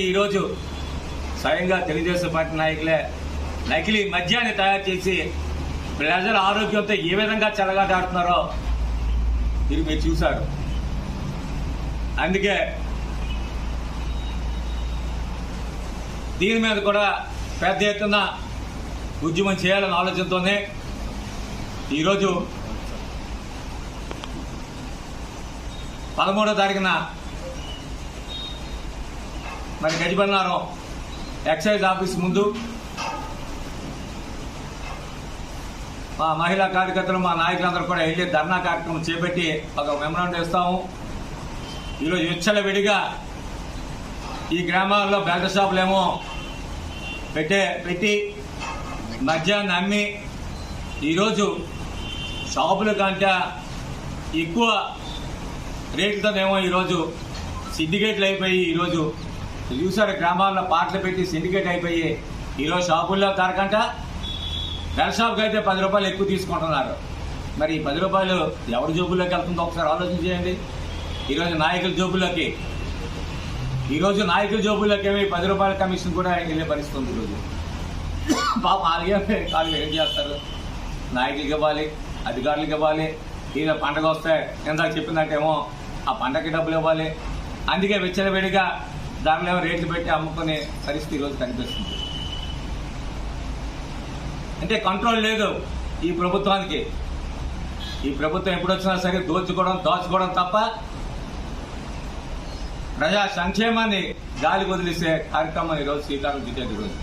ఈరోజు స్వయంగా తెలుగుదేశం పార్టీ నాయకులే నకిలీ మద్యాన్ని తయారు చేసి ప్రజల ఆరోగ్యంతో ఏ విధంగా చెలగాటాడుతున్నారో మీరు చూశారు. అందుకే దీని మీద కూడా పెద్ద ఎత్తున ఉద్యమం చేయాలన్న ఆలోచనతోనే ఈరోజు 13వ తారీఖున మరి గజబన్నారం ఎక్సైజ్ ఆఫీస్ ముందు మా మహిళా కార్యకర్తలు మా నాయకులందరూ కూడా వెళ్ళి ధర్నా కార్యక్రమం చేపట్టి ఒక మెమరాండం ఇస్తాము. ఈరోజు విచ్చలవిడిగా ఈ గ్రామాల్లో బెల్ట్ షాపులేమో పెట్టి మద్యాన్ని అమ్మి ఈరోజు షాపుల కంటే ఎక్కువ రేట్లతోనేమో ఈరోజు సిండికేట్లు అయిపోయి ఈరోజు చూసారు గ్రామాల్లో పాటలు పెట్టి సిండికేట్ అయిపోయి ఈరోజు షాపుల్లో ధరకంట బెల్ట్ షాప్కి అయితే 10 రూపాయలు ఎక్కువ తీసుకుంటున్నారు. మరి ఈ 10 రూపాయలు ఎవరి జోబుల్లోకి వెళ్తుందో ఒకసారి ఆలోచన చేయండి. ఈరోజు నాయకుల జోబుల్లోకి ఏమి 10 రూపాయల కమిషన్ కూడా వెళ్ళే పరిస్థితి ఉంది. ఈరోజు పాప కాలు ఏం చేస్తారు? నాయకులకి ఇవ్వాలి, అధికారులకు ఇవ్వాలి. ఈరోజు పండగ వస్తే ఇందాక చెప్పినట్టేమో ఆ పండగకి డబ్బులు ఇవ్వాలి. అందుకే విచ్చలవిడిగా ధరలేమో రేట్లు పెట్టి అమ్ముకునే పరిస్థితి ఈరోజు కనిపిస్తుంది. అంటే కంట్రోల్ లేదు ఈ ప్రభుత్వానికి. ఈ ప్రభుత్వం ఎప్పుడు వచ్చినా సరే దోచుకోవడం తప్ప ప్రజా సంక్షేమాన్ని గాలి వదిలేసే కార్యక్రమం ఈరోజు శ్రీకారం చుట్టేది. ఈరోజు